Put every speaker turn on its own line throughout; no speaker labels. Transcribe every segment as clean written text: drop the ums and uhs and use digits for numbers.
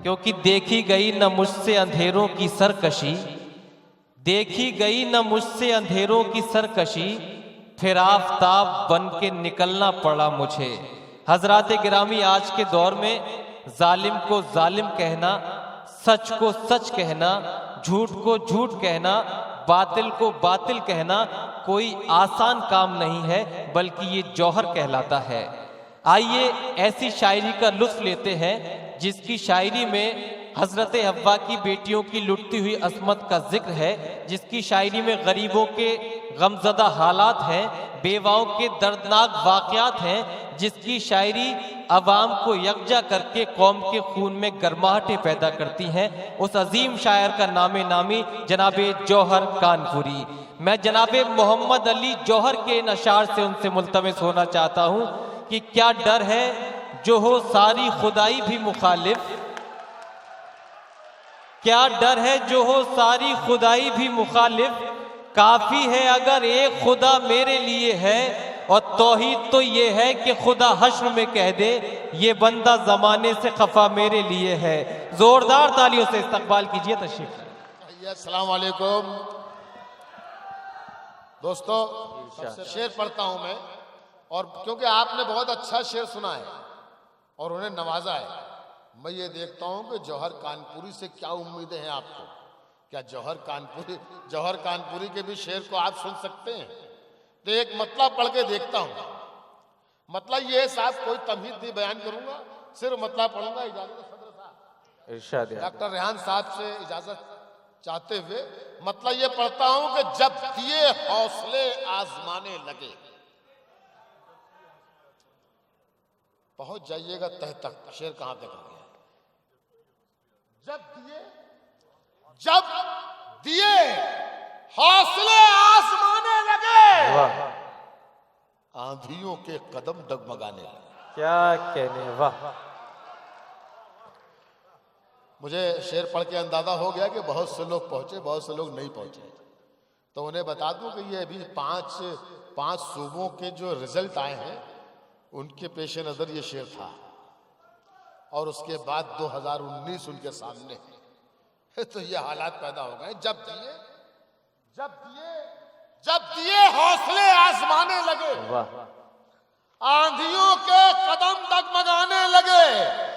क्योंकि देखी गई न मुझसे अंधेरों की सरकशी, देखी गई न मुझसे अंधेरों की सरकशी, फिर आफताब बन के निकलना पड़ा मुझे। हजरात गिरामी, आज के दौर में जालिम को जालिम कहना, सच को सच कहना, झूठ को झूठ कहना, बातिल को बातिल कहना कोई आसान काम नहीं है, बल्कि ये जौहर कहलाता है। आइए ऐसी शायरी का लुत्फ लेते हैं जिसकी शायरी में हजरत हव्वा की बेटियों की लुटती हुई असमत का जिक्र है, जिसकी शायरी में गरीबों के गमजदा हालात हैं, बेवाओं के दर्दनाक वाकयात हैं, जिसकी शायरी अवाम को यकजा करके कौम के खून में गर्माहटें पैदा करती हैं। उस अजीम शायर का नामे नामी जनाबे जौहर कानपुरी। मैं जनाबे मोहम्मद अली जौहर के इन अशार से उनसे मुल्तमिस होना चाहता हूँ कि क्या डर है जो हो सारी खुदाई भी मुखालिफ, क्या डर है जो हो सारी खुदाई भी मुखालिफ, काफी है अगर एक खुदा मेरे लिए है, और तौहीद तो ये है कि खुदा हश्र में कह दे ये बंदा जमाने से खफा मेरे लिए है। जोरदार तालियों से इस्तकबाल कीजिए तशरीफ।
अस्सलाम वालेकुम दोस्तों, शेर पढ़ता हूं मैं, और क्योंकि आपने बहुत अच्छा शेर सुना है और उन्हें नवाजा है, मैं ये देखता हूं कि जौहर कानपुरी से क्या उम्मीदें हैं आपको। क्या जौहर कानपुरी के भी शेर को आप सुन सकते हैं? तो एक मतलब पढ़ के देखता हूं। मतलब ये है साहब, कोई तमहीद नहीं बयान करूंगा, सिर्फ मतलब पढ़ूंगा। इजाजत सदर साहब, इरशाद डॉक्टर रेहान साहब से इजाजत चाहते हुए मतलब ये पढ़ता हूं कि जब दिए हौसले आजमाने लगे, पहुंच जाइएगा तह तक। शेर कहां तक आ गया? जब दिए हौसले आसमाने लगे, आंधियों के कदम डगमगाने लगे।
क्या कहने, वाह।
मुझे शेर पढ़ के अंदाजा हो गया कि बहुत से लोग पहुंचे, बहुत से लोग नहीं पहुंचे। तो उन्हें बता दूं कि ये अभी पांच सूबों के जो रिजल्ट आए हैं उनके पेश नजर ये शेर था, और उसके बाद 2019 उनके सामने है। तो ये हालात पैदा हो गए। जब दिए हौसले आसमाने लगे, आंधियों के कदम डगमगाने लगे,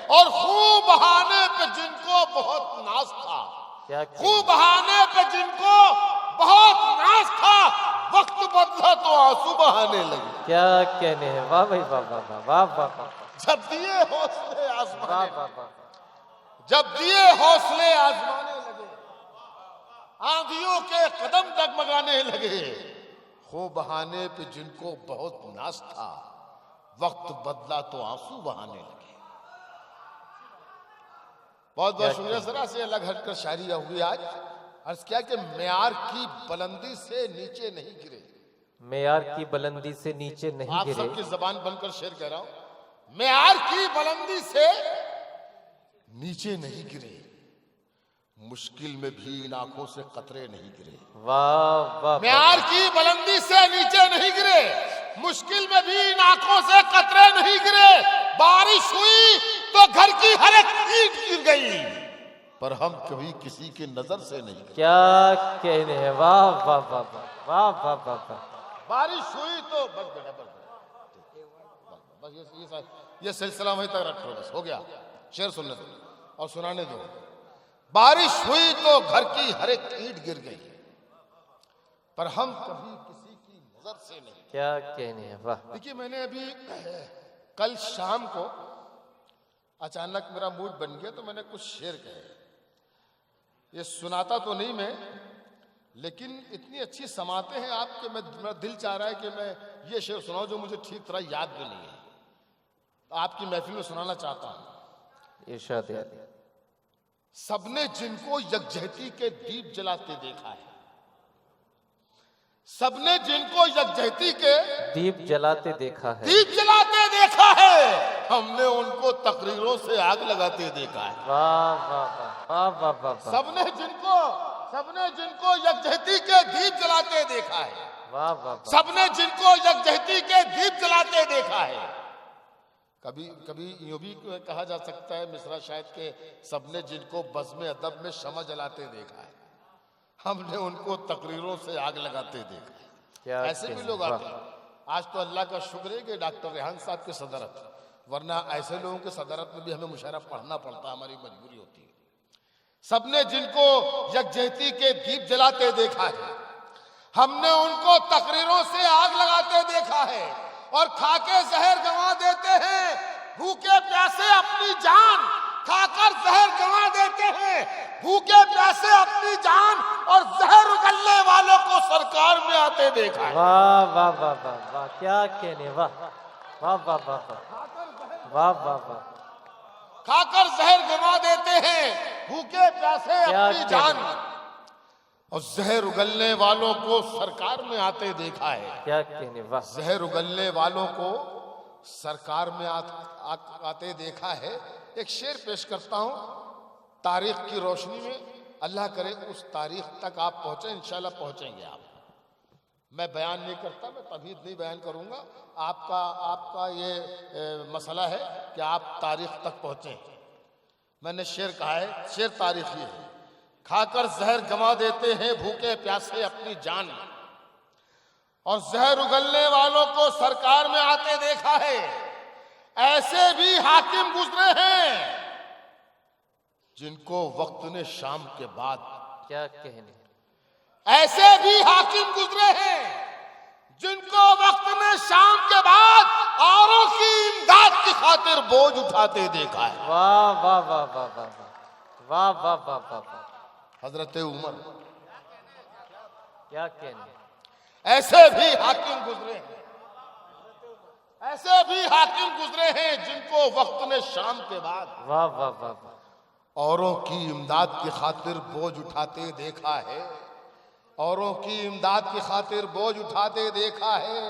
और खूब बहाने पे जिनको बहुत नाज था, खूब बहाने पे जिनको बहुत नाज था, वक्त बदला तो आंसू बहाने लगे।
क्या कहने हैं, वाह भाई वाह वाह वाह वाह।
जब दिए हौसले आसमाने, जब दिए हौसले आजमाने लगे, आंधियों के कदम डगमगाने लगे, खूब बहाने पे जिनको बहुत नाज था, वक्त बदला तो आंसू बहाने लगे। बहुत बहुत शुक्रिया सर से अलग हटकर शायरी हुई आज। अर्ज किया कि मेयार की बुलंदी से नीचे नहीं गिरे,
मेयार की बुलंदी से नीचे नहीं
आप
गिरे।
सबकी जबान बनकर शेर कह रहा हूं, मेयार की बुलंदी से नीचे नहीं गिरे, मुश्किल में भी इन आंखों से कतरे नहीं गिरे।
वाह वाह।
मेयार की बुलंदी से नीचे नहीं गिरे, मुश्किल में भी इन आंखों से कतरे नहीं गिरे। बारिश हुई तो घर की हर एक ईंट गिर गई, पर हम कभी किसी की नजर से नहीं गिरे।
क्या कहने हैं, वाह वाह वाह वाह वाह वाह वाह।
बारिश हुई तो बस ये सिलसिला वहीं तक रखो, बस हो गया। शेर सुनने दो और सुनाने दो। बारिश हुई तो घर की हर एक ईंट गिर गई, पर हम कभी किसी की नजर से नहीं।
क्या कहने हैं, वाह।
देखिए, मैंने अभी कल शाम को अचानक मेरा मूड बन गया तो मैंने कुछ शेर कहे। ये सुनाता तो नहीं मैं, लेकिन इतनी अच्छी समाते हैं आप कि मेरा दिल चाह रहा है कि मैं ये शेर सुनाऊं जो मुझे ठीक तरह याद भी नहीं है, तो आपकी महफिल में सुनाना चाहता हूं।
इरशाद।
सबने जिनको यकजहती के दीप जलाते देखा है, सबने जिनको यकजहती के
दीप जलाते देखा है,
दीप जलाते देखा है, हमने उनको तकरीरों से आग लगाते देखा है।
वाह वाह वाह वाह वाह।
सबने जिनको यकजहती के दीप जलाते देखा है,
वाह वाह।
सबने जिनको यकजहती के दीप जलाते देखा है, कभी कभी यूं भी कहा जा सकता है मिश्रा शायद के सबने जिनको बज़्म अदब में शमा जलाते देखा है, हमने उनको तकरीरों से आग लगाते देखा है।
क्या
ऐसे भी
कहने,
लोग
वाह।
आते हैं। आज तो अल्लाह का शुक्र है कि डॉक्टर रेहान साहब की सदरत, वरना ऐसे लोगों के सदरत में भी हमें मुशायरा पढ़ना पड़ता है, हमारी मजबूरी होती है। सबने जिनको यकजहती के दीप जलाते देखा है, हमने उनको तकरीरों से आग लगाते देखा है। और खाके जहर गंवा देते हैं, भूखे प्यासे अपनी जान, खाकर जहर गंवा देते हैं, भूखे प्यासे अपनी जान, और जहर उगलने वालों को सरकार में आते देखा है।
वाह वाह वाह वाह वाह, क्या कहने, वाह वाह वाह वाह वाह वाह वाह वाह,
खाकर जहर गंवा देते हैं, भूखे प्यासे
क्या
अपनी जान, और जहर उगलने वालों को सरकार में आते देखा है।
क्या कहने, वाह।
जहर उगलने वालों को सरकार में आते देखा है। एक शेर पेश करता हूं तारीख की रोशनी में, अल्लाह करे उस तारीख तक आप पहुंचे, इंशाल्लाह पहुंचेंगे आप। मैं बयान नहीं करता, मैं तभी नहीं बयान करूंगा। आपका ये मसला है कि आप तारीख तक पहुंचे। मैंने शेर कहा है, शेर तारीखी है। खाकर जहर गंवा देते हैं भूखे प्यासे अपनी जान, और जहर उगलने वालों को सरकार में आते देखा है। ऐसे भी हाकिम गुजरे हैं जिनको वक्त ने शाम के बाद,
क्या कहने,
ऐसे भी हाकिम गुजरे हैं जिनको वक्त ने शाम के बाद औरों की इमदाद की खातिर बोझ उठाते देखा है।
वाह वाह वाह वाह वाह वाह वाह वाह वाह वाह,
हजरत उमर,
क्या कहने,
ऐसे भी हाकिम गुजरे हैं, ऐसे भी हाकिम गुजरे हैं जिनको वक्त ने शाम के बाद
वाह वाह वाह वाह,
औरों की इमदाद की खातिर बोझ उठाते देखा है, औरों की इमदाद की खातिर बोझ उठाते देखा है।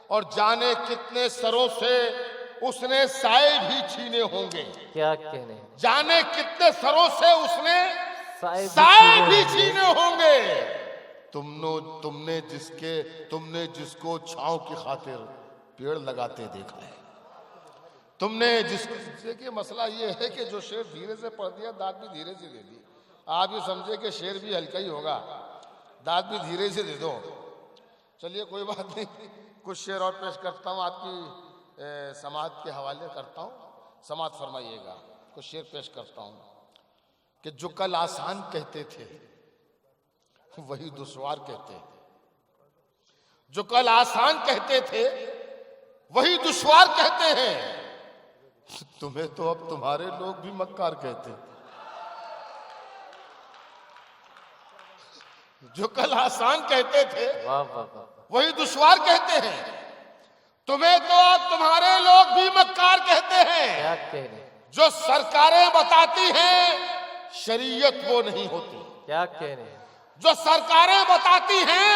और जाने कितने सरों से उसने साए भी छीने होंगे,
क्या कहने,
जाने कितने सरों से उसने
साए
साए
भी
भी
छीने
छीने होंगे। तुमने जिसको छांव की खातिर पेड़ लगाते देखा है, तुमने देखिए मसला ये है कि जो शेर धीरे से पढ़ दिया, दाद भी धीरे से दे दी। आप ये समझे कि शेर भी हल्का ही होगा, दाद भी धीरे से दे दो। चलिए कोई बात नहीं, कुछ शेर और पेश करता हूँ, आपकी समात के हवाले करता हूँ, समात फरमाइएगा। कुछ शेर पेश करता हूँ कि जो कल आसान कहते थे वही दुश्वार कहते हैं, जो कल आसान कहते थे वही दुश्वार कहते हैं। तुम्हें तो अब तुम्हारे लोग भी मक्कार कहते हैं। जो कल आसान कहते थे
वाह वाह वाह,
वही दुश्वार कहते हैं, तुम्हें तो अब तुम्हारे लोग भी मक्कार कहते हैं।
क्या कहने,
जो सरकारें बताती हैं शरीयत वो नहीं होती,
क्या कहने,
जो सरकारें बताती हैं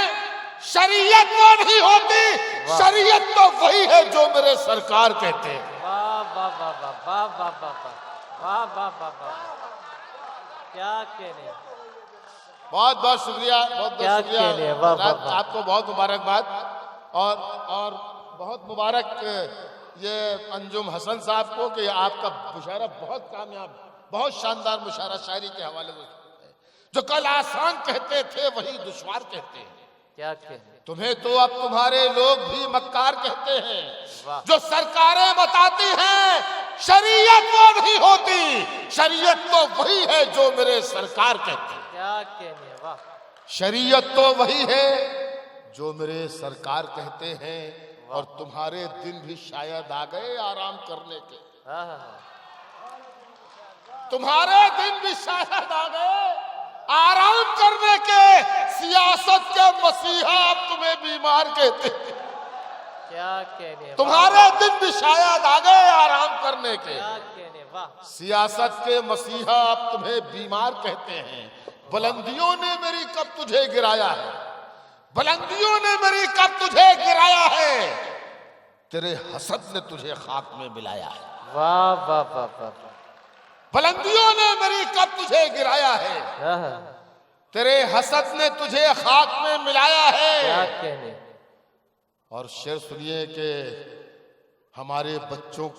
शरीयत वो नहीं होती, शरीयत तो वही है जो मेरे सरकार कहते हैं।
वाह वाह वाह वाह वाह वाह वाह वाह वाह वाह वाह, क्या कहने,
बहुत बहुत शुक्रिया, बहुत
क्या
बहुत शुक्रिया
कहने, वाह, वाह, वाह।
आपको बहुत मुबारकबाद। और बहुत मुबारक ये अंजुम हसन साहब को कि आपका मुशायरा बहुत कामयाब, बहुत शानदार मुशायरा शायरी के हवाले से। जो कल आसान कहते थे वही दुश्वार कहते हैं,
क्या कहने,
तुम्हें तो अब तुम्हारे लोग भी मक्कार कहते हैं।
वाह।
जो सरकारें बताती हैं शरीयत वो नहीं होती, शरीयत तो वही है जो मेरे सरकार कहते हैं।
क्या कहने, वाह,
शरीयत तो वही है जो मेरे सरकार कहते हैं। और तुम्हारे दिन भी शायद आ गए आराम करने के,
हाँ हाँ हाँ,
तुम्हारे दिन भी शायद आ गए आराम करने के। सियासत के मसीहा अब तुम्हें बीमार कहते हैं।
क्या कहने,
तुम्हारे दिन भी शायद आ गए आराम करने के।
क्या कहने, वाह,
सियासत के मसीहा अब तुम्हें बीमार कहते हैं। बुलंदियों ने मेरी कब तुझे गिराया है, बुलंदियों ने मेरी कब तुझे गिराया है, तेरे हसद ने तुझे खाक में मिलाया है।
वाह वाह वाह वाह,
बुलंदियों ने मेरी कब तुझे गिराया है,
हाँ हाँ,
तेरे हसद ने तुझे खाक में मिलाया
क्या
है।
कहने,
और शेर सुनिए कि हमारे बच्चों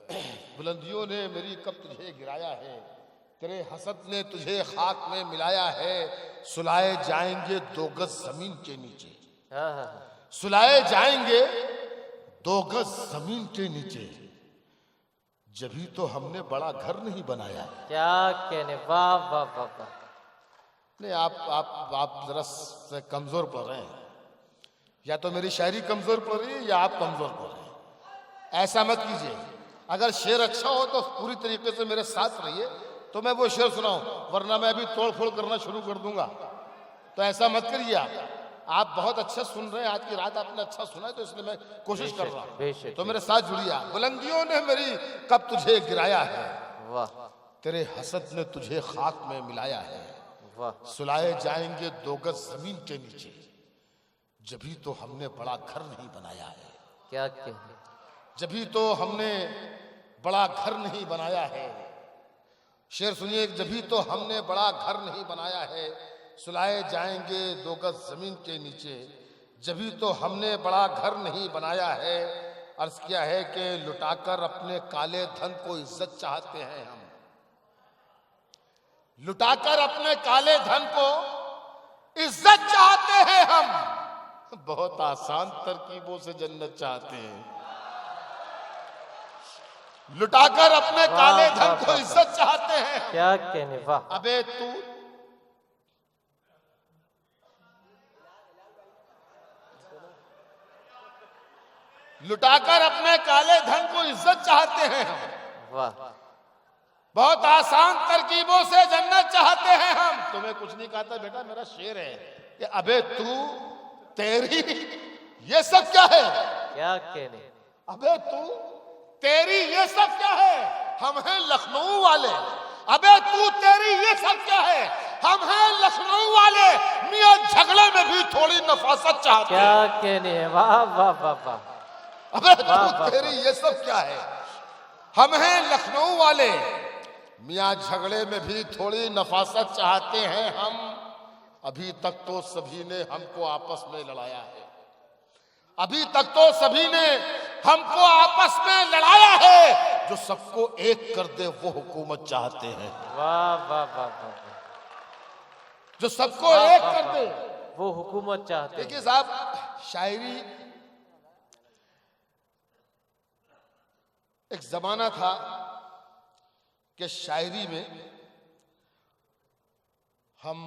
बुलंदियों ने मेरी कब तुझे गिराया है, तेरे हसद ने तुझे खाक में मिलाया है, सुलाए जाएंगे 2 गज जमीन के नीचे,
हाँ हाँ
सुलाए जाएंगे 2 गज जमीन के नीचे, जभी तो हमने बड़ा घर नहीं बनाया है।
क्या कहने, वाह वाह वाह वाह।
नहीं, आप जरा से कमजोर पड़ रहे हैं, या तो मेरी शायरी कमजोर पड़ रही है या आप कमजोर पड़ रहे हैं। ऐसा मत कीजिए, अगर शेर अच्छा हो तो पूरी तरीके से मेरे साथ रहिए तो मैं वो शेर सुनाऊं, वरना मैं अभी तोड़ फोड़ करना शुरू कर दूंगा। तो ऐसा मत करिए। आप बहुत अच्छा सुन रहे हैं, आज की रात आपने अच्छा सुना है तो इसलिए मैं कोशिश कर रहा हूं, तो मेरे साथ जुड़िए। बुलंदियों ने मेरी कब तुझे गिराया है,
वाह,
तेरे हसद ने तुझे खाक में मिलाया है,
वाह,
सुलाए जाएंगे 2 गज जमीन के नीचे, जभी तो हमने बड़ा घर नहीं बनाया है।
क्या कहने,
जभी तो हमने बड़ा घर नहीं बनाया है। शेर सुनिए, जभी तो हमने बड़ा घर नहीं बनाया है, सुलाए जाएंगे 2 गज जमीन के नीचे, जभी तो हमने बड़ा घर नहीं बनाया है। अर्ज किया है कि लुटाकर अपने काले धन को इज्जत चाहते हैं हम, लुटाकर अपने काले धन को इज्जत चाहते हैं हम, बहुत आसान तरकीबों से जन्नत चाहते हैं। लुटाकर अपने काले धन को इज्जत चाहते हैं।
क्या कहने, वाह,
अबे तू लुटाकर अपने काले धन को इज्जत चाहते हैं हम,
वाह,
बहुत आसान तरकीबों से जन्नत चाहते हैं हम। तुम्हें कुछ नहीं कहता बेटा, मेरा शेर है कि अबे तू तेरी ये सब क्या है,
क्या कहने,
अबे तू तेरी ये सब क्या है, हम हैं लखनऊ वाले। अबे तू तेरी ये सब क्या है, हम हैं लखनऊ वाले, मियां झगड़े में भी थोड़ी नफासत चाहते हैं।
क्या कहने, वाह वाह वाह वाह।
अबे तू तेरी ये सब क्या है, हम हैं लखनऊ वाले, मियां झगड़े में भी थोड़ी नफासत चाहते हैं हम। अभी तक तो सभी ने हमको आपस में लड़ाया है, अभी तक तो सभी ने हमको आपस में लड़ाया है, जो सबको एक कर दे वो हुकूमत चाहते हैं।
वाह वाह वाह वाह,
जो सबको एक कर दे
वो हुकूमत चाहते हैं।
देखिए साहब, शायरी एक जमाना था कि शायरी में हम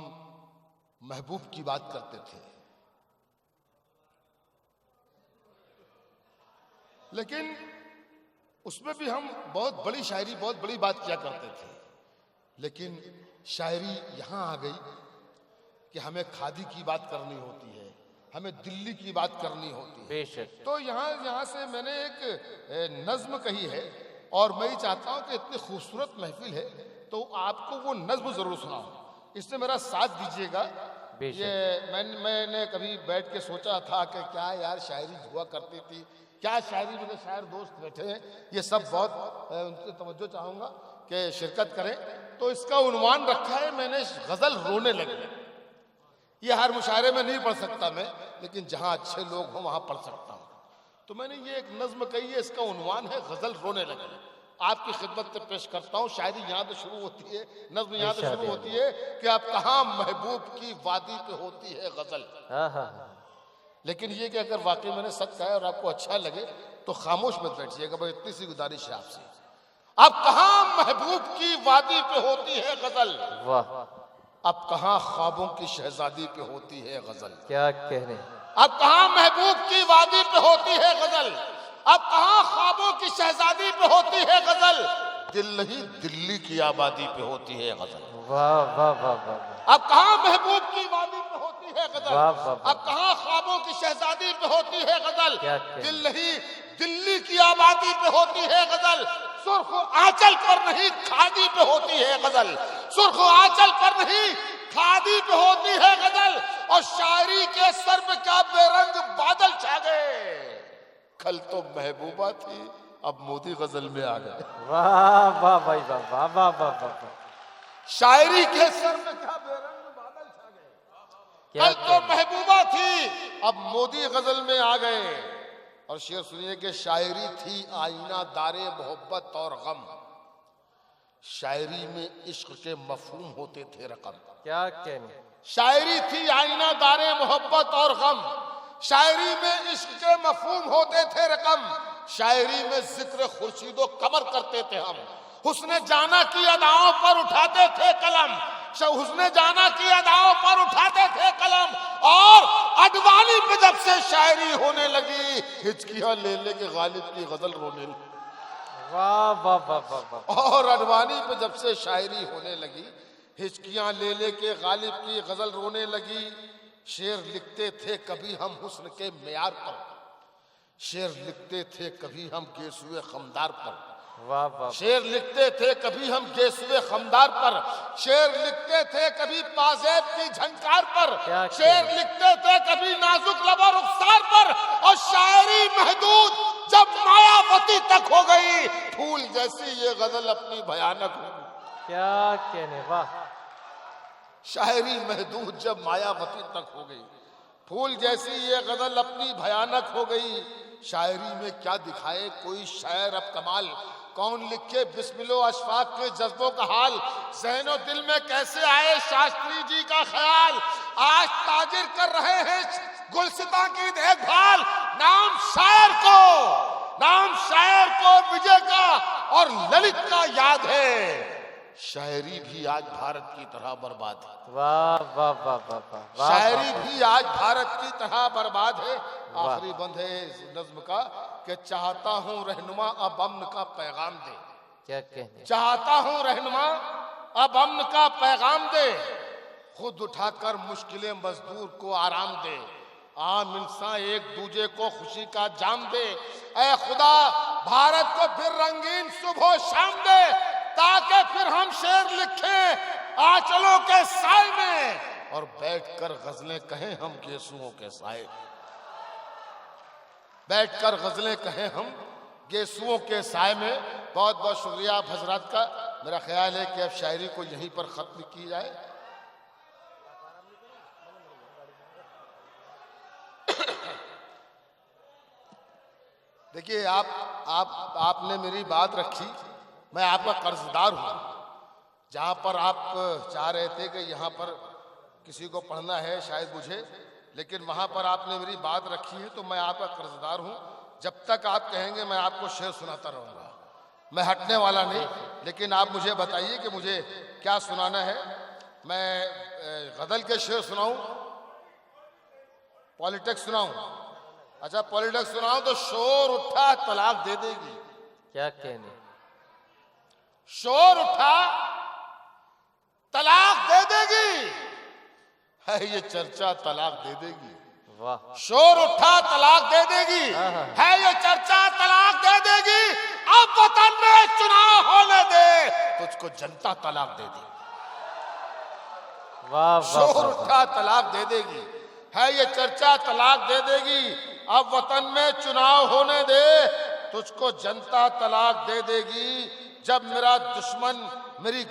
महबूब की बात करते थे, लेकिन उसमें भी हम बहुत बड़ी शायरी, बहुत बड़ी बात किया करते थे। लेकिन शायरी यहां आ गई कि हमें खादी की बात करनी होती है, हमें दिल्ली की बात करनी होती है।
बेशक।
तो यहाँ से मैंने एक नज्म कही है, और मैं ही चाहता हूँ कि इतनी खूबसूरत महफिल है तो आपको वो नज्म जरूर सुनाऊं, इससे मेरा साथ दीजिएगा। ये मैंने कभी बैठ के सोचा था कि क्या यार शायरी हुआ करती थी, क्या शायरी, मेरे शायर दोस्त बैठे हैं, ये सब बहुत उनसे तवज्जो चाहूंगा कि शिरकत करें। तो इसका उन्वान रखा है मैंने, गजल रोने लगे। ये हर मुशायरे में नहीं पढ़ सकता मैं, लेकिन जहां अच्छे लोग हों वहां पढ़ सकता हूं। तो मैंने ये एक नज्म कही है, इसका उन्वान है गजल रोने लगे। आपकी खिदमत से पेश करता हूं। शायरी यहाँ तो शुरू होती है, नज्म यहाँ तो शुरू होती है कि अब कहाँ महबूब की वादी पे होती है गजल। लेकिन ये कि अगर वाकई मैंने सच कहा और आपको अच्छा लगे तो खामोश मत बैठिएगा, बस इतनी सी गुजारिश है आपसे। अब कहाँ महबूब की वादी पे होती है गजल,
वाह,
अब कहाँ ख्वाबों की शहजादी पे होती है गजल।
क्या कहने,
अब कहाँ महबूब की वादी पे होती है गजल, अब कहाँ ख्वाबों की शहजादी पे होती है गजल, दिल नहीं दिल्ली की आबादी पे होती है गजल।
वाह वाह वाह वाह।
अब कहाँ महबूब की वादी पे होती है गजल,
वाह वाह वाह।
अब कहाँ ख्वाबों की शहजादी पे होती है गजल,
क्या कहने।
दिल नहीं दिल्ली की आबादी पे होती है गजल, सुर्ख आंचल पर नहीं खादी पे होती है गजल, सुर्ख आंचल पर नहीं खादी पे होती है गजल। और शायरी के सर पे क्या बेरंग बादल छा गए, कल तो महबूबा थी अब मोदी गजल में आ गए।
वाह वाह भाई वाह वाह वाह वाह वाह।
शायरी के सर पे क्या बेरंग बादल छा गए, कल तो महबूबा थी अब मोदी गजल में आ गए। और शेर सुनिए कि शायरी थी आईना दारे मोहब्बत और गम, शायरी में इश्क के मफहूम होते थे रकम।
क्या कहने,
शायरी थी आईना दारे मोहब्बत और गम, शायरी में इश्क के मफहूम होते थे रकम, शायरी में जिक्र खुर्शीदो कमर करते थे हम, हुस्ने जाना की अदाओं पर उठाते थे कलम, हुस्ने जाना की अदाओं पर उठाते थे कलम। और अडवाणी पे जब से शायरी होने लगी, हिचकियां ले लेके गालिब की गजल रोने लगी।
वाह वाह वाह वाह वाह।
और अडवाणी पे जब से शायरी होने लगी, हिचकियां ले लेके गालिब की गजल रोने लगी। शेर लिखते थे कभी हम हुस्न के मेयार पर, शेर लिखते थे कभी हम गेसुए खमदार पर,
वाह वाह।
शेर लिखते थे कभी हम गेसुए खमदार पर, शेर लिखते थे कभी पाजेब की झंकार पर, शेर लिखते थे कभी नाजुक लबा रुखसार पर। और शायरी महदूद जब मायावती तक हो गई, फूल जैसी ये गजल अपनी भयानक हो गई।
क्या कहने, वाह।
शायरी महदूद जब मायावती तक हो गई, फूल जैसी ये गजल अपनी भयानक हो गई। शायरी में क्या दिखाए कोई शायर अब कमाल, कौन लिखे बिस्मिल्लो अशफाक के जज्बों का हाल, ज़हनो दिल में कैसे आए शास्त्री जी का ख्याल। आज ताजिर कर रहे हैं गुलसिता की देखभाल, नाम शायर को विजय का और ललित का याद है। शायरी भी आज भारत की तरह बर्बाद है।
वाह वाह वाह वाह वाह।
शायरी भी आज भारत की तरह बर्बाद है। आखिरी बंद है इस नज्म का कि चाहता हूँ रहनुमा अब अमन का पैगाम दे,
क्या कहने,
चाहता हूँ रहनुमा अब अमन का पैगाम दे, खुद उठाकर मुश्किलें मजदूर को आराम दे, आम इंसान एक दूजे को खुशी का जाम दे। ऐ खुदा भारत को फिर रंगीन सुबह शाम दे, ताकि फिर हम शेर लिखें आंचलों के साए में और बैठकर गजलें कहें हम गेसुओं के साए, बैठकर गजलें कहें हम गेसुओं के साए में। बहुत बहुत शुक्रिया आप हजरात का। मेरा ख्याल है कि अब शायरी को यहीं पर खत्म की जाए। देखिए आपने मेरी बात रखी, मैं आपका कर्जदार हूं। जहां पर आप चाह रहे थे कि यहाँ पर किसी को पढ़ना है शायद मुझे, लेकिन वहां पर आपने मेरी बात रखी है तो मैं आपका कर्जदार हूं। जब तक आप कहेंगे मैं आपको शेर सुनाता रहूंगा, मैं हटने वाला नहीं। लेकिन आप मुझे बताइए कि मुझे क्या सुनाना है। मैं गजल के शेर सुनाऊं, पॉलिटिक्स सुनाऊं? अच्छा पॉलिटिक्स सुनाऊं तो शोर उठा तलाक दे देगी।
क्या कहने,
शोर उठा तलाक दे देगी, है ये चर्चा तलाक दे देगी।
वाह।
शोर उठा तलाक दे देगी, है ये चर्चा तलाक दे देगी। अब वतन में चुनाव होने दे, तुझको जनता तलाक दे देगी।
वाह वाह।
शोर उठा तलाक दे देगी, है ये चर्चा तलाक दे देगी। अब वतन में चुनाव होने दे, तुझको जनता तलाक दे देगी। जब मेरा दुश्मन मेरी,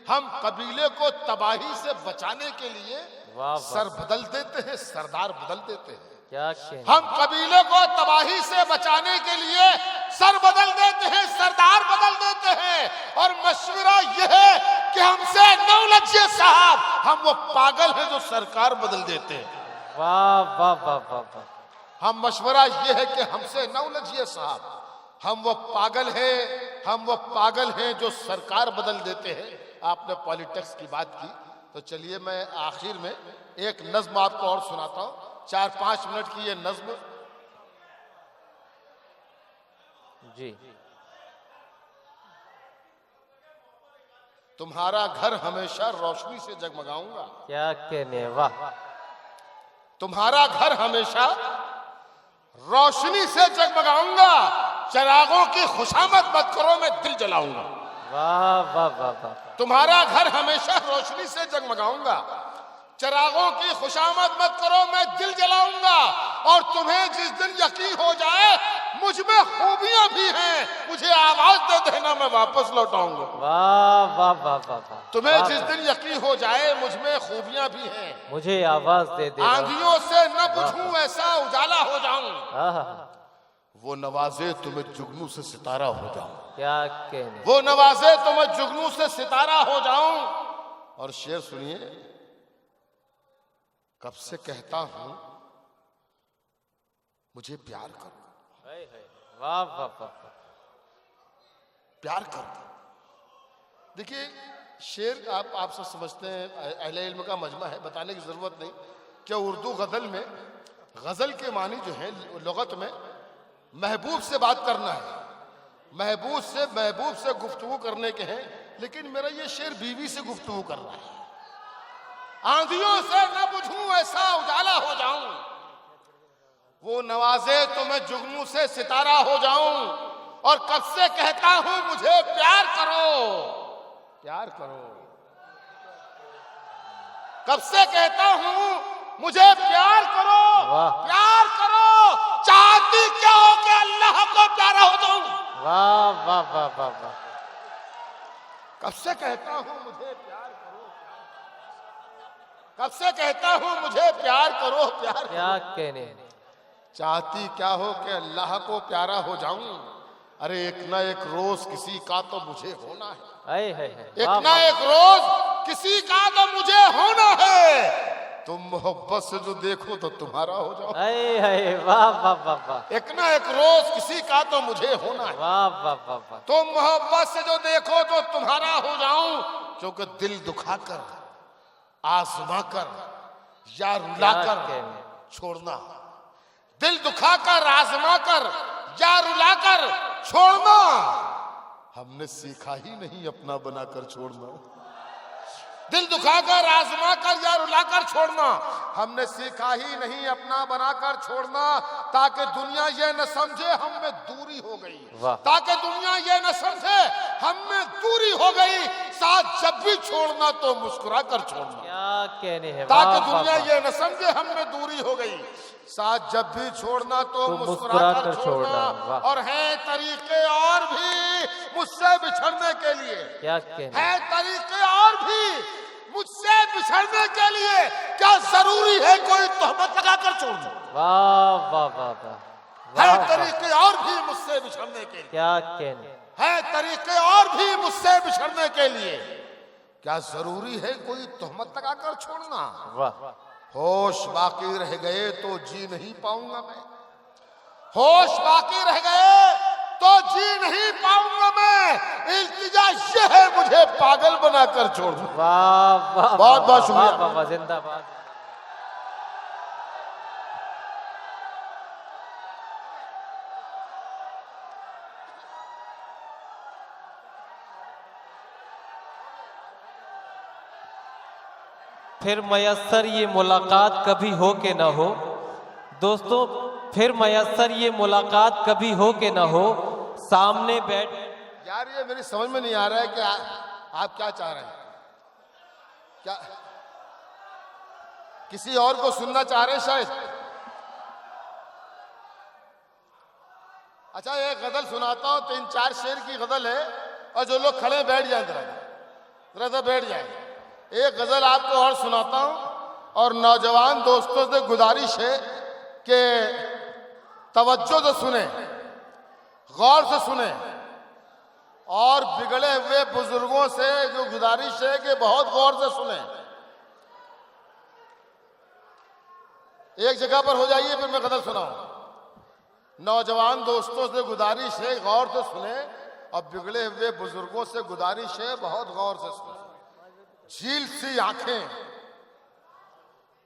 हम कबीले को तबाही से बचाने के लिए सर बदल देते हैं, सरदार बदल देते हैं।
क्या कहने,
हम कबीले को तबाही से बचाने के लिए सर बदल देते हैं, सरदार बदल देते हैं। और मशवरा यह है कि हमसे न उलझिए साहब, हम वो पागल हैं जो सरकार बदल देते हैं।
वाह वाह वाह वाह वाह।
हम मशवरा यह है कि हमसे न उलझिए साहब, हम वो पागल हैं जो सरकार बदल देते हैं। आपने पॉलिटिक्स की बात की तो चलिए मैं आखिर में एक नज्म आपको और सुनाता हूं। 4-5 मिनट की ये नज्म।
जी।
तुम्हारा घर हमेशा रोशनी से जगमगाऊंगा।
क्या कहने, वाह।
तुम्हारा घर हमेशा रोशनी से जगमगाऊंगा, चिरागों की खुशामद मत करो मैं दिल जलाऊंगा।
वाह वाह वाह वाह।
तुम्हारा घर हमेशा रोशनी से जगमगाऊंगा, चिरागों की खुशामद मत करो मैं दिल जलाऊंगा। और तुम्हें जिस दिन यकीन हो जाए मुझ में खूबियां भी हैं, मुझे आवाज दे देना मैं वापस लौटाऊंगा।
वाह वाह वाह वाह।
तुम्हें जिस दिन यकीन हो जाए मुझ में खूबियां भी हैं,
मुझे आवाज दे दे।
आंधियों से न बुझूं ऐसा उजाला हो जाऊं। वो नवाजे तुम्हें जुगनू से सितारा हो जाऊं,
क्या कहने,
वो नवाजे तो मैं जुगनू से सितारा हो जाऊं। और शेर सुनिए, कब से कहता हूं मुझे प्यार करो,
हाय हाय, वाह वाह वाह वाह।
प्यार करो। देखिए शेर आप सब समझते हैं, अहले इल्म का मजमा है, बताने की जरूरत नहीं कि उर्दू गजल में गजल के मानी जो है लुगत में महबूब से बात करना है, महबूब से गुफ्तगू करने के हैं। लेकिन मेरा ये शेर बीवी से गुफ्तगू कर रहा है। आंधियों से न बुझूं ऐसा उजाला हो जाऊं, वो नवाजे तो मैं जुगनू से सितारा हो जाऊं। और कब से कहता हूं मुझे प्यार करो, प्यार करो, कब से कहता हूं मुझे प्यार करो, प्यार करो। चाहती क्या हो कि अल्लाह को प्यारा हो जाऊं।
वाह वाह वाह वाह वाह।
कब से कहता हूं मुझे प्यार करो, कब से कहता हूं मुझे प्यार करो, प्यार
क्या कहने,
चाहती क्या हो कि अल्लाह को प्यारा हो जाऊं। अरे एक ना एक रोज किसी का तो मुझे होना है,
हाय हाय,
एक ना एक रोज किसी का तो मुझे होना है। तुम मोहब्बत से जो देखो तो तुम्हारा हो जाओ,
हाय हाय, वाह वाह वाह वाह।
एक ना एक रोज किसी का तो मुझे होना है।
वाह वाह वाह वाह।
तुम मोहब्बत से जो देखो तो तुम्हारा हो जाऊं। क्योंकि दिल दुखाकर, आजमा कर या रुलाकर छोड़ना, दिल दुखाकर, आजमा कर या रुलाकर छोड़ना, हमने सीखा ही नहीं अपना बनाकर छोड़ना। दिल दुखाकर, आजमा कर या रुलाकर छोड़ना, हमने सीखा ही नहीं अपना बनाकर छोड़ना। ताकि दुनिया ये न समझे हम में दूरी हो गई, ताकि दुनिया ये न समझे हम में दूरी हो गई। साथ जब भी छोड़ना तो मुस्कुरा कर छोड़ना,
क्या कहने हैं,
ताकि दुनिया ये न समझे हम में दूरी हो गई। साथ जब भी छोड़ना तो मुस्कुरा कर छोड़ना। और है तरीके और भी मुझसे बिछड़ने के लिए,
क्या कहने,
है तरीके और भी मुझसे बिछड़ने के लिए। क्या जरूरी है कोई तोहमत लगाकर छोड़ना।
वाह वाह वाह वाह।
है तरीके और भी मुझसे बिछड़ने के लिए,
क्या कहने,
है तरीके और भी मुझसे बिछड़ने के लिए। क्या जरूरी है कोई तोहमत लगाकर छोड़ना।
वाह।
होश बाकी रह गए तो जी नहीं पाऊंगा मैं, होश बाकी रह गए तो जी नहीं पाऊंगा मैं। इल्तिजा ये है मुझे पागल बनाकर छोड़ दो।
वाह वाह,
बहुत बहुत शुक्रिया।
वाह वाह, जिंदाबाद।
फिर मयस्सर ये मुलाकात कभी हो के ना हो। दोस्तों फिर मयस्सर ये मुलाकात कभी हो के ना हो। सामने बैठ,
यार ये मेरी समझ में नहीं आ रहा है कि आप क्या चाह रहे हैं। क्या किसी और को सुनना चाह रहे हैं शायद। अच्छा एक गजल सुनाता हूं, 3-4 शेर की गजल है और जो लोग खड़े बैठ जाए जरा बैठ जाए। एक गजल आपको और सुनाता हूं और नौजवान दोस्तों से गुजारिश है कि तवज्जो से सुने, गौर से सुने। और बिगड़े हुए बुजुर्गों से जो गुजारिश है कि बहुत गौर से सुने। एक जगह पर हो जाइए फिर मैं गजल सुनाऊं। नौजवान दोस्तों से गुजारिश है गौर से सुने और बिगड़े हुए बुजुर्गों से गुजारिश है बहुत गौर से सुने। झील सी आंखें,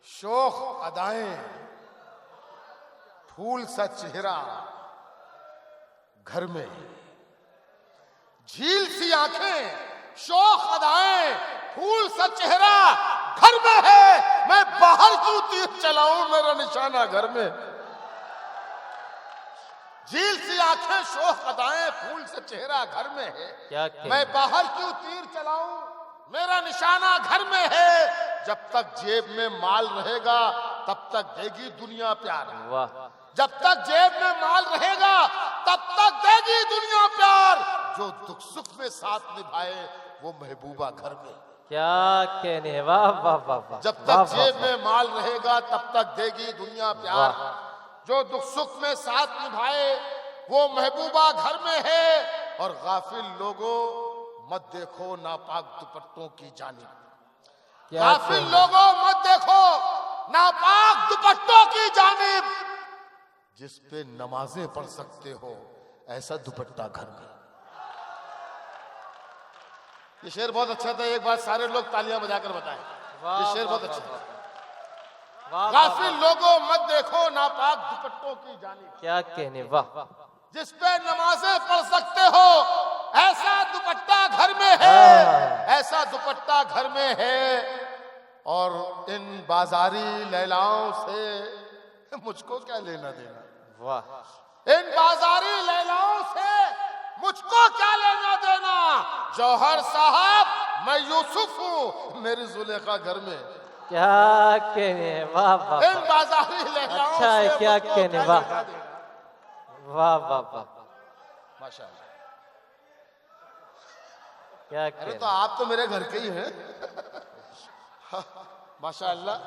शोख अदाएं, फूल सा चेहरा घर में। झील सी आंखें, शोख अदाएं, फूल सा चेहरा घर में है। मैं बाहर क्यों तीर चलाऊं, मेरा निशाना घर में। झील सी आंखें, शोख अदाएं, फूल सा चेहरा घर में है।
क्या
मैं बाहर क्यों तीर चलाऊं, मेरा निशाना घर में है। जब तक जेब में माल रहेगा तब तक देगी दुनिया प्यार।
वाह।
जब तक जेब में माल रहेगा तब तक देगी दुनिया प्यार। जो दुख सुख में साथ निभाए वो महबूबा घर में।
क्या कहने हैं, वाह वाह वाह वाह।
जब तक जेब में माल रहेगा तब तक देगी दुनिया प्यार। जो दुख सुख में साथ निभाए वो महबूबा घर में है। और गाफिल लोगों मत देखो नापाक दुपट्टों की जानिब, गाफिल लोगों मत देखो नापाक दुपट्टों की जानिब, जिस पे नमाजें पढ़ सकते हो ऐसा दुपट्टा घर में। ये शेर बहुत अच्छा था, एक बार सारे लोग तालियां बजाकर बताएं। ये शेर बहुत अच्छा था। गाफिल लोगों मत देखो नापाक दुपट्टों की जानिब,
क्या कहने, वाह।
जिस पे नमाजें पढ़ सकते हो ऐसा दुपट्टा घर में है, ऐसा दुपट्टा घर में है। और इन बाजारी लैलाओं से मुझको क्या लेना देना,
वाह।
इन बाजारी लैलाओं से मुझको क्या लेना देना। जौहर साहब मैं यूसुफ हूँ मेरी जुलेखा घर में,
क्या कहने, वाह वाह।
इन बाजारी लैलाओं
अच्छा है,
से
क्या
मुझको
कहने,
क्या
वाह
लेना देना।
वाह वाह वाह,
माशाल्लाह।
क्या
अरे
कहने।
तो आप तो मेरे घर के ही हैं। माशाल्लाह।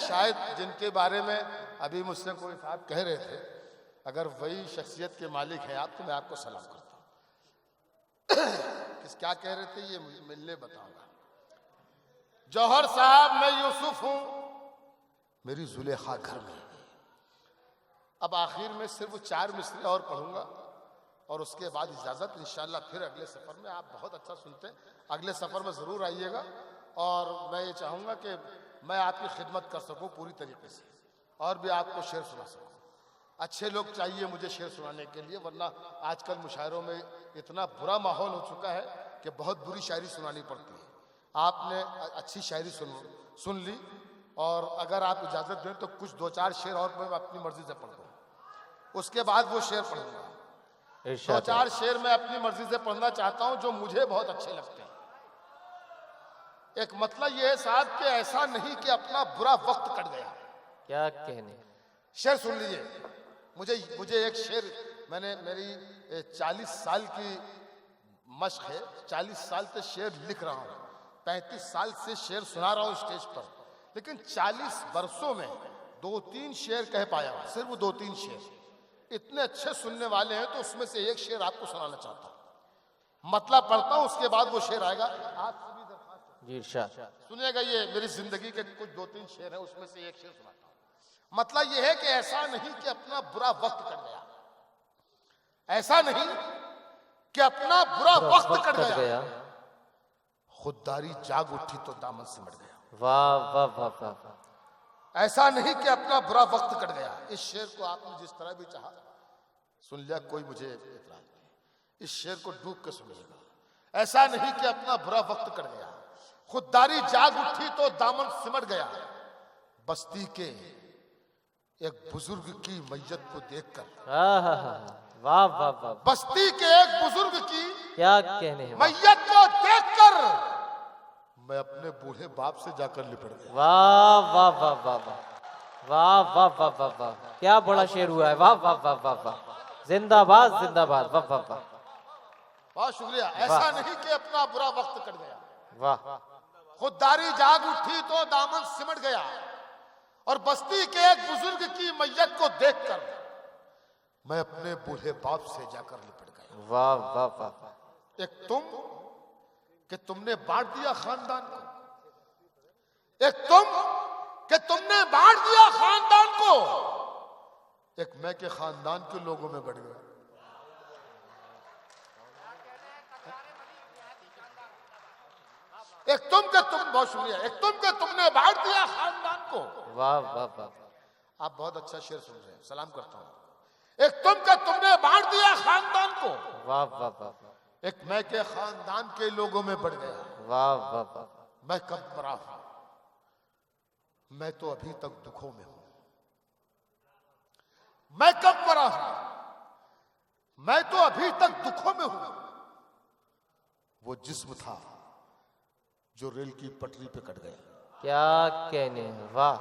शायद जिनके बारे में अभी मुझसे कोई साहब कह रहे थे, अगर वही शख्सियत के मालिक हैं आप तो मैं आपको सलाम करता हूँ। किस क्या कह रहे थे ये मिलने बताऊंगा। जौहर साहब मैं यूसुफ हूं मेरी जुलेखा घर में। अब आखिर में सिर्फ 4 मिसरे और पढ़ूंगा और उसके बाद इजाजत। इंशाल्लाह फिर अगले सफर में, आप बहुत अच्छा सुनते हैं, अगले सफर में जरूर आइएगा। और मैं ये चाहूंगा कि मैं आपकी खिदमत कर सकूं पूरी तरीके से और भी आपको शेर सुना सकूं। अच्छे लोग चाहिए मुझे शेर सुनाने के लिए, वरना आजकल मुशायरों में इतना बुरा माहौल हो चुका है कि बहुत बुरी शायरी सुनानी पड़ती है। आपने अच्छी शायरी सुन ली और अगर आप इजाजत दें तो कुछ 2-4 शेर और मैं अपनी मर्जी से पढ़ दूँ, उसके बाद वो शेर पढ़ूंगा। 2-4 शेर मैं अपनी मर्जी से पढ़ना चाहता हूं जो मुझे बहुत अच्छे लगते हैं। एक मतलब यह है साहब कि ऐसा नहीं कि अपना बुरा वक्त कट गया।
क्या कहने,
शेर सुन लीजिए। मुझे एक शेर, मैंने मेरी 40 साल की मशक है, 40 साल से शेर लिख रहा हूं, 35 साल से शेर सुना रहा हूं स्टेज पर, लेकिन 40 वर्षों में 2-3 शेर कह पाया हूं, सिर्फ 2-3 शेर। इतने अच्छे सुनने वाले हैं तो उसमें से एक शेर आपको सुनाना चाहता हूं। मतलब पढ़ता हूं उसके बाद वो शेर आएगा। आप सभी दरख्वास्त
जी इरशाद।
सुनिएगा, ये मेरी जिंदगी के कुछ 2-3 शेर हैं, उसमें से एक शेर सुनाता हूं। मतलब ये है कि ऐसा नहीं कि अपना बुरा वक्त कट गया, ऐसा नहीं कि अपना बुरा वक्त कट गया, खुददारी जाग उठी तो दामन सिमट गया।
वाह वाह वाह वाह।
ऐसा नहीं कि अपना बुरा वक्त कट गया। इस शेर को आपने जिस तरह भी चाहा सुन लिया, कोई मुझे इतराज नहीं। इस शेर को डूब के सुनिएगा। ऐसा नहीं कि अपना बुरा वक्त कट गया, खुददारी जाग उठी तो दामन सिमट गया। बस्ती के एक बुजुर्ग की मैयत को देखकर,
वाह वाह वाह,
बस्ती के एक बुजुर्ग की
क्या कहने,
मैयत को देखकर मैं अपने बूढ़े बाप से जाकर लिपट गया।
वाह वाह वाह वाह वाह वाह वाह वाह वाह वाह, क्या बड़ा शेर हुआ है। वाह वाह वाह वाह वाह, जिंदाबाद जिंदाबाद, वाह वाह वाह।
बहुत शुक्रिया। ऐसा नहीं कि अपना बुरा वक्त कट गया,
वाह,
खुददारी जाग उठी तो दामन सिमट गया। और बस्ती के एक बुजुर्ग की मैयत को देखकर मैं अपने बूढ़े बाप से जाकर लिपट गया।
वाह वाह वाह।
एक तुम कि तुमने बांट दिया खानदान को, एक तुम कि तुमने बांट दिया खानदान को, एक मैं के खानदान के लोगों में बढ़ गया। एक तुम के तुम, बहुत शुक्रिया, एक तुम के तुमने बांट दिया खानदान को।
वाह वाह वाह,
आप बहुत अच्छा शेर सुन रहे हैं, सलाम करता हूं। एक तुम के तुमने बांट दिया खानदान को,
वाह वाह वाह,
एक मैं के खानदान के लोगों में बढ़ गया।
वाह वाह वाह।
मैं कब मरा हूं, मैं तो अभी तक दुखों में हूं। मैं कब मरा हूं, मैं तो अभी तक दुखों में हूं। वो जिस्म था जो रेल की पटरी पे कट गया।
क्या कहने, वाह।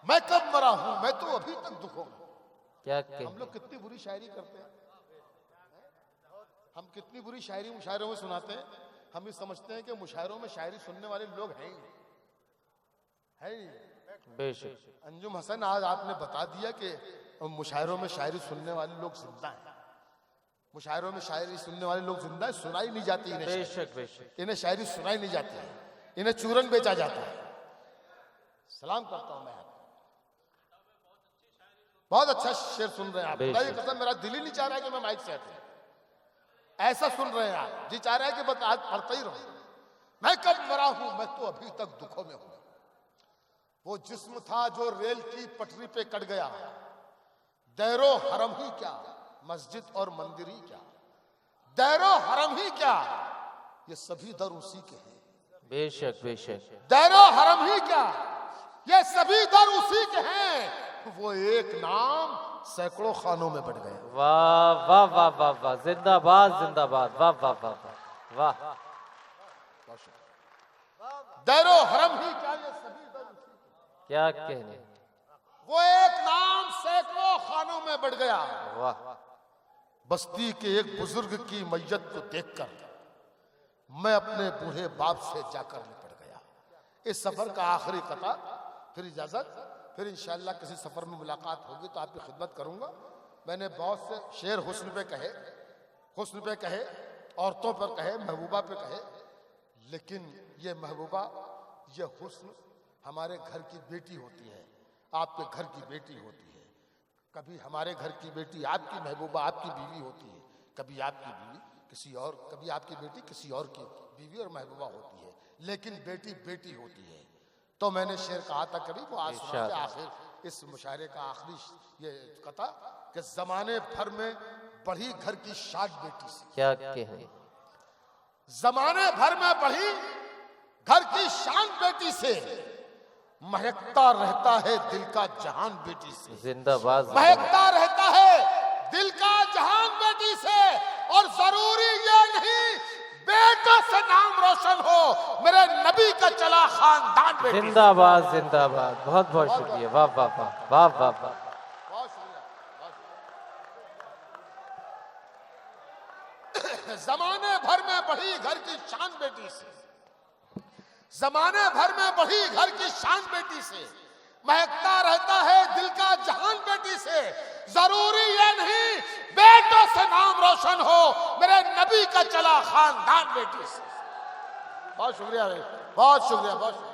मैं कब मरा हूं, मैं तो अभी तक दुखों में।
क्या
हम
कहने,
लोग कितनी बुरी शायरी करते हैं, हम कितनी बुरी शायरी मुशायरों में सुनाते हैं। हम ये समझते हैं कि मुशायरों में शायरी सुनने वाले लोग हैं ही नहीं।
बेशक।
अंजुम हसन, आज आपने बता दिया कि मुशायरों में शायरी सुनने वाले लोग जिंदा हैं। मुशायरों में शायरी सुनने वाले लोग जिंदा है, सुनाई नहीं जाती इन्हें शायरी।
बेशक बेशक।
इन्हें शायरी सुनाई नहीं जाती है, इन्हें चूरन बेचा जाता है। सलाम करता हूं मैं आपको, बहुत अच्छा शेर सुन रहे हैं आप। खुदा की कसम, मेरा दिल ही नहीं चाह रहा है कि मैं माइक से हटूं। ऐसा सुन रहे हैं आप, जी चाह रहा है कि बस आज पढ़ता ही रहूं। मैं कब मरा हूं, मैं तो अभी तक दुखों में हूं। वो जिस्म था जो रेल की पटरी पे कट गया, दैरो हरम ही क्या, मस्जिद और मंदिर ही क्या, दैरो हरम ही क्या, ये सभी दर उसी के हैं।
बेशक बेशक।
दैरो हरम ही क्या, ये सभी दर उसी के हैं। वो एक नाम सैकड़ों खानों में बढ़ गए।
वाह वाह वाह वाह वाह, जिंदाबाद जिंदाबाद, वाह वाह वाह वाह वाह।
दैरो हरम ही क्या, ये सभी दर उसी के,
क्या कहने।
वो एक नाम सैकड़ों खानों में बढ़ गया।
वाह।
बस्ती के एक बुजुर्ग की मैयत को देखकर मैं अपने बूढ़े बाप से जाकर निपट गया। इस सफर का आखिरी कता, फिर इजाजत, फिर इंशाअल्लाह किसी सफर में मुलाकात होगी तो आपकी खिदमत करूंगा। मैंने बहुत से शेर हुस्न पे कहे, हुस्न पे कहे, औरतों पर कहे, महबूबा पे कहे, लेकिन ये महबूबा, ये हुस्न हमारे घर की बेटी होती है, आपके घर की बेटी होती है। कभी हमारे घर की बेटी आपकी महबूबा, आपकी बीवी होती है, कभी आपकी बीवी किसी और, कभी आपकी बेटी किसी और की बीवी और महबूबा होती है, लेकिन बेटी बेटी होती है। तो मैंने शेर कहा था कभी, वो आज सुना के आखिर इस मुशायरे का आखिरी ये कथा कि जमाने भर में बढ़ी घर की शान बेटी से।
क्या कहने।
जमाने भर में बढ़ी घर की शान बेटी से, महकता रहता है दिल का जहान बेटी से।
जिंदाबाद।
महकता रहता है दिल का जहान बेटी से। और जरूरी ये नहीं बेटों से नाम रोशन हो, मेरे नबी का चला खानदान बेटी।
जिंदाबाद जिंदाबाद, बहुत बहुत शुक्रिया, वाह वाह वाह वाह वाह वाह।
बहुत शुक्रिया। जमाने भर में बढ़ी घर की शान बेटी से, जमाने भर में बढ़ी घर की शान बेटी से, महकता रहता है दिल का जहान बेटी से। जरूरी ये नहीं बेटों से नाम रोशन हो, मेरे नबी का चला खानदान बेटी से। बहुत शुक्रिया, बहुत शुक्रिया, बहुत शुक्रिया।